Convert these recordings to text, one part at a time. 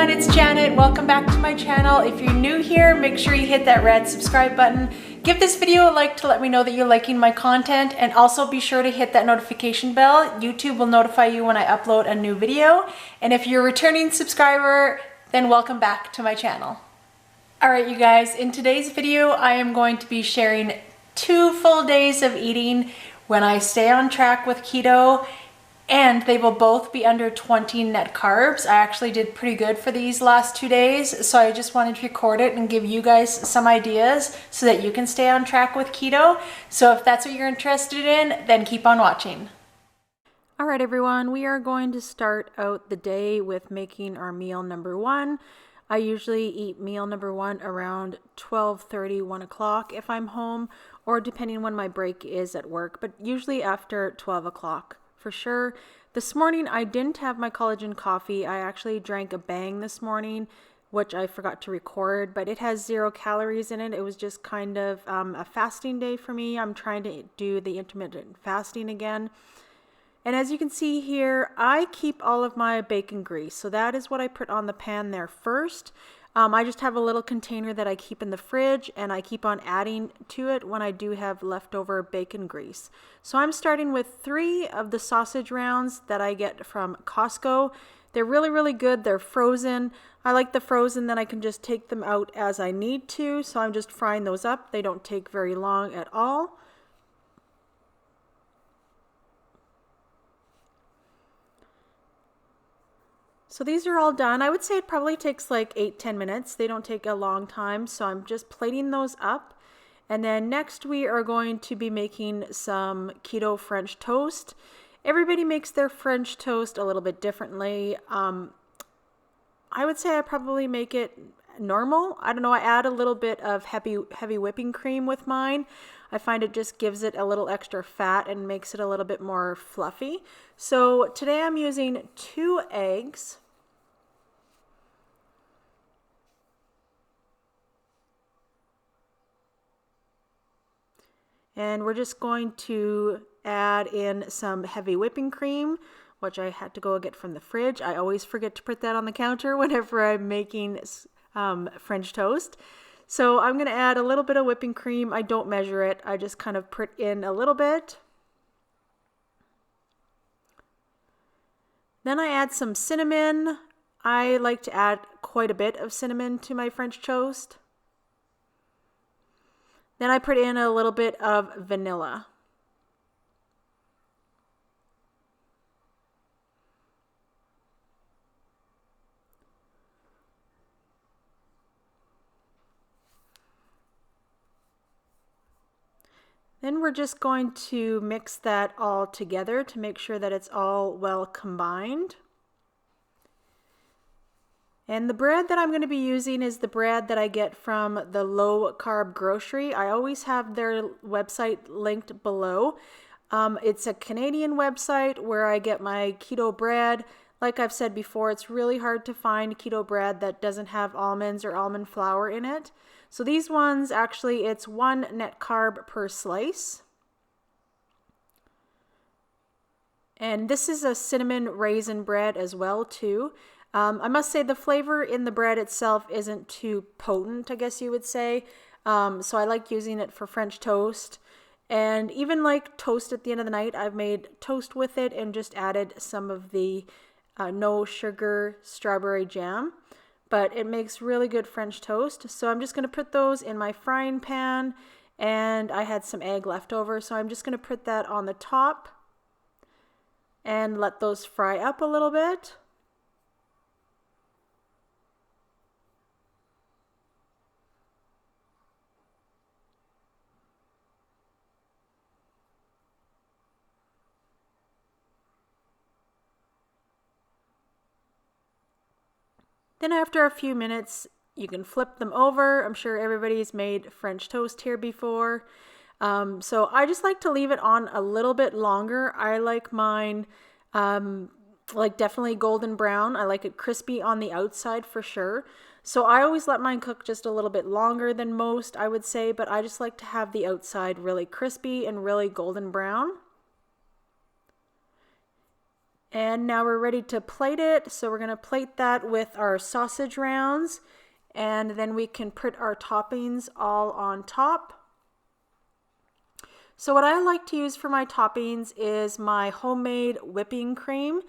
everyone, it's Janet. Welcome back to my channel. If you're new here, make sure you hit that red subscribe button. Give this video a like to let me know that you're liking my content, and also be sure to hit that notification bell. YouTube will notify you when I upload a new video. And if you're a returning subscriber, then welcome back to my channel. Alright you guys, in today's video I am going to be sharing 2 full days of eating when I stay on track with keto, and they will both be under 20 net carbs. I actually did pretty good for these last 2 days, so I just wanted to record it and give you guys some ideas so that you can stay on track with keto. So if that's what you're interested in, then keep on watching. All right everyone, we are going to start out the day with making our meal number 1. I usually eat meal number 1 around 12:30, 1 o'clock if I'm home, or depending when my break is at work, but usually after 12 o'clock. For sure. This morning I didn't have my collagen coffee. I actually drank a Bang this morning, which I forgot to record, but it has 0 calories in it. It was just kind of a fasting day for me. I'm trying to do the intermittent fasting again. And as you can see here, I keep all of my bacon grease. So that is what I put on the pan there first. I just have a little container that I keep in the fridge, and I keep on adding to it when I do have leftover bacon grease. So I'm starting with 3 of the sausage rounds that I get from Costco. They're really, really good. They're frozen. I like the frozen, then I can just take them out as I need to. So I'm just frying those up. They don't take very long at all. So these are all done. I would say it probably takes like 8-10 minutes. They don't take a long time. So I'm just plating those up. And then next we are going to be making some keto French toast. Everybody makes their French toast a little bit differently. I would say I probably make it normal. I don't know, I add a little bit of heavy whipping cream with mine. I find it just gives it a little extra fat and makes it a little bit more fluffy. So today I'm using 2 eggs. And we're just going to add in some heavy whipping cream, which I had to go get from the fridge. I always forget to put that on the counter whenever I'm making French toast. So I'm going to add a little bit of whipping cream. I don't measure it. I just kind of put in a little bit. Then I add some cinnamon. I like to add quite a bit of cinnamon to my French toast. Then I put in a little bit of vanilla. Then we're just going to mix that all together to make sure that it's all well combined. And the bread that I'm going to be using is the bread that I get from the Low Carb Grocery. I always have their website linked below. It's a Canadian website where I get my keto bread. Like I've said before, it's really hard to find keto bread that doesn't have almonds or almond flour in it. So these ones, actually, it's 1 net carb per slice. And this is a cinnamon raisin bread as well, too. I must say the flavor in the bread itself isn't too potent, I guess you would say. So I like using it for French toast. And even like toast at the end of the night, I've made toast with it and just added some of the no sugar strawberry jam. But it makes really good French toast. So I'm just going to put those in my frying pan, and I had some egg left over, so I'm just going to put that on the top and let those fry up a little bit. Then after a few minutes, you can flip them over. I'm sure everybody's made French toast here before. So I just like to leave it on a little bit longer. I like mine like definitely golden brown. I like it crispy on the outside for sure. So I always let mine cook just a little bit longer than most, I would say, but I just like to have the outside really crispy and really golden brown. And now we're ready to plate it. So we're going to plate that with our sausage rounds, and then we can put our toppings all on top. So what I like to use for my toppings is my homemade whipping cream.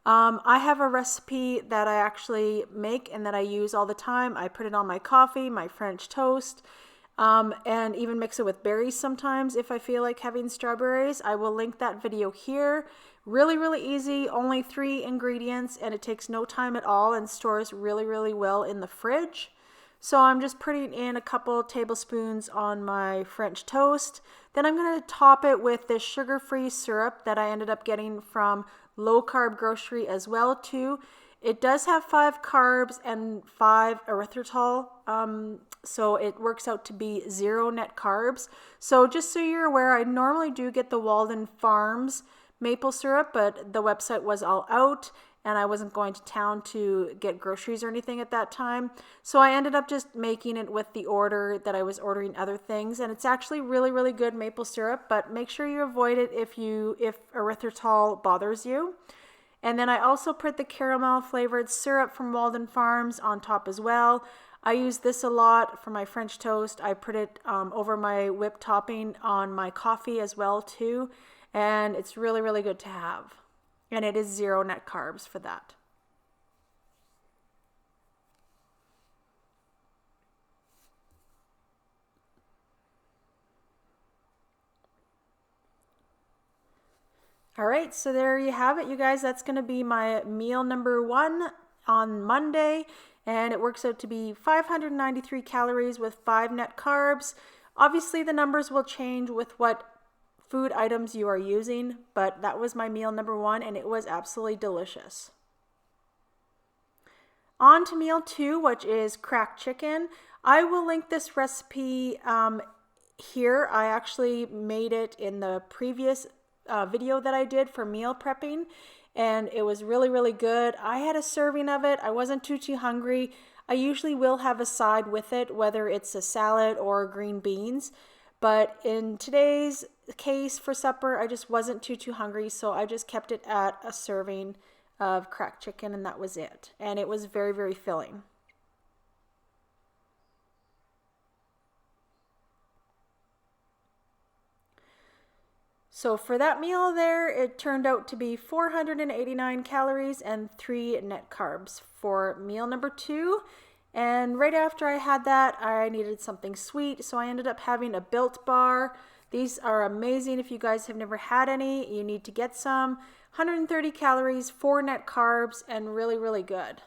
I have a recipe that I actually make and that I use all the time. I put it on my coffee, my French toast, and even mix it with berries sometimes if I feel like having strawberries. I will link that video here. Really, really easy, only 3 ingredients, and it takes no time at all and stores really, really well in the fridge. So I'm just putting in a couple tablespoons on my French toast. Then I'm going to top it with this sugar-free syrup that I ended up getting from Low Carb Grocery as well too. It does have 5 carbs and 5 erythritol, so it works out to be 0 net carbs. So just so you're aware, I normally do get the Walden Farms maple syrup, but the website was all out and I wasn't going to town to get groceries or anything at that time. So I ended up just making it with the order that I was ordering other things, and it's actually really, really good maple syrup, but make sure you avoid it if erythritol bothers you. And then I also put the caramel flavored syrup from Walden Farms on top as well. I use this a lot for my French toast. I put it over my whipped topping on my coffee as well too. And it's really, really good to have. And it is 0 net carbs for that. All right, so there you have it, you guys. That's going to be my meal number 1 on Monday. And it works out to be 593 calories with 5 net carbs. Obviously, the numbers will change with what food items you are using, but that was my meal number 1 and it was absolutely delicious. On to meal 2, which is cracked chicken. I will link this recipe here. I actually made it in the previous video that I did for meal prepping, and it was really, really good. I had a serving of it. I wasn't too hungry. I usually will have a side with it, whether it's a salad or green beans. But in today's case for supper, I just wasn't too hungry, so I just kept it at a serving of cracked chicken, and that was it. And it was very, very filling. So for that meal there, it turned out to be 489 calories and 3 net carbs for meal number 2. And right after I had that, I needed something sweet, so I ended up having a Built Bar. These are amazing. If you guys have never had any, you need to get some. 130 calories, 4 net carbs, and really, really good.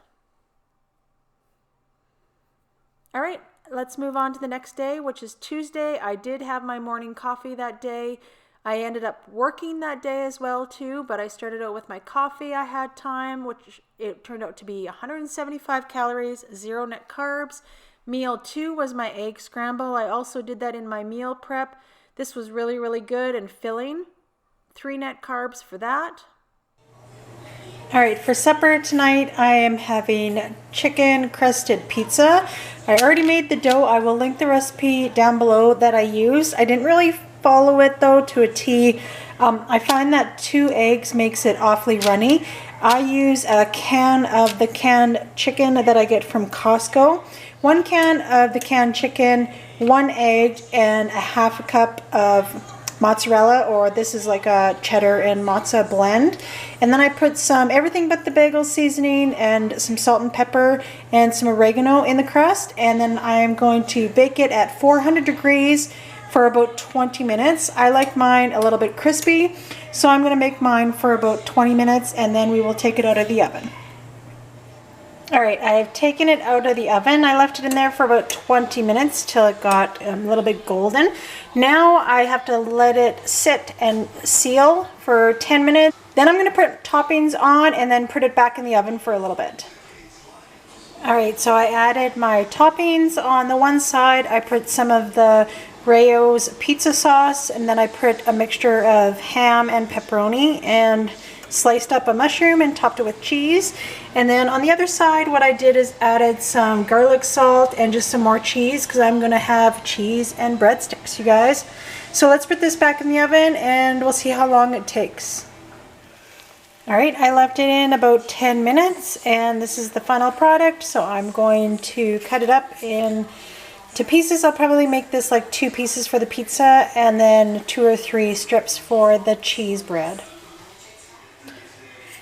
All right, let's move on to the next day, which is Tuesday. I did have my morning coffee that day. I ended up working that day as well too, but I started out with my coffee. I had time, which it turned out to be 175 calories, 0 net carbs. Meal 2 was my egg scramble. I also did that in my meal prep. This was really, really good and filling. 3 net carbs for that. All right, for supper tonight, I am having chicken crusted pizza. I already made the dough. I will link the recipe down below that I used. I didn't really follow it though to a T. I find that 2 eggs makes it awfully runny. I use a can of the canned chicken that I get from Costco. 1 can of the canned chicken, 1 egg, and a half a cup of mozzarella, or this is like a cheddar and mozza blend. And then I put some everything but the bagel seasoning and some salt and pepper and some oregano in the crust. And then I'm going to bake it at 400 degrees for about 20 minutes. I like mine a little bit crispy, so I'm going to make mine for about 20 minutes and then we will take it out of the oven. All right, I've taken it out of the oven. I left it in there for about 20 minutes till it got a little bit golden. Now I have to let it sit and seal for 10 minutes. Then I'm going to put toppings on and then put it back in the oven for a little bit. All right, so I added my toppings. On the one side, I put some of the Rayo's pizza sauce, and then I put a mixture of ham and pepperoni and sliced up a mushroom and topped it with cheese. And then on the other side, what I did is added some garlic salt and just some more cheese because I'm going to have cheese and breadsticks, you guys. So let's put this back in the oven and we'll see how long it takes. All right, I left it in about 10 minutes and this is the final product. So I'm going to cut it up into pieces. I'll probably make this like 2 pieces for the pizza and then 2 or 3 strips for the cheese bread.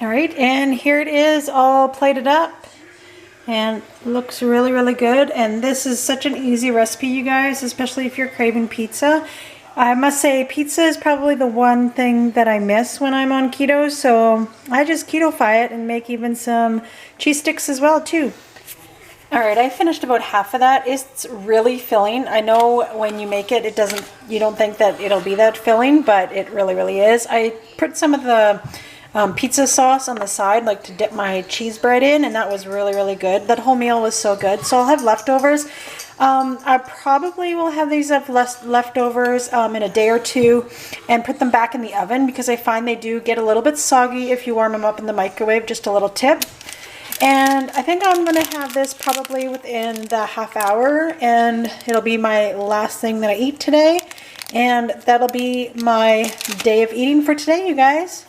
All right, and here it is all plated up and looks really, really good. And this is such an easy recipe, you guys, especially if you're craving pizza. I must say pizza is probably the one thing that I miss when I'm on keto, so I just keto-fy it and make even some cheese sticks as well too. Alright, I finished about half of that. It's really filling. I know when you make it, you don't think that it'll be that filling, but it really, really is. I put some of the pizza sauce on the side, like to dip my cheese bread in, and that was really, really good. That whole meal was so good. So I'll have leftovers. I probably will have these leftovers in a day or 2 and put them back in the oven because I find they do get a little bit soggy if you warm them up in the microwave. Just a little tip. And I think I'm going to have this probably within the half hour, and it'll be my last thing that I eat today. And that'll be my day of eating for today, you guys.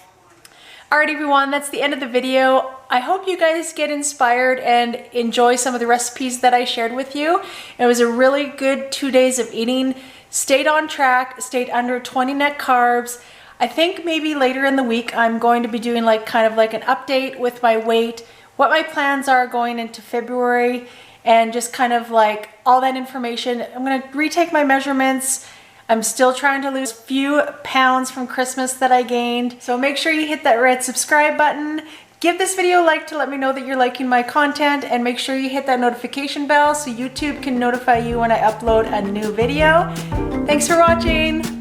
Alright everyone, that's the end of the video. I hope you guys get inspired and enjoy some of the recipes that I shared with you. It was a really good 2 days of eating. Stayed on track, stayed under 20 net carbs. I think maybe later in the week I'm going to be doing kind of like an update with my weight, what my plans are going into February, and just kind of like all that information. I'm going to retake my measurements. I'm still trying to lose a few pounds from Christmas that I gained. So make sure you hit that red subscribe button. Give this video a like to let me know that you're liking my content, and make sure you hit that notification bell so YouTube can notify you when I upload a new video. Thanks for watching.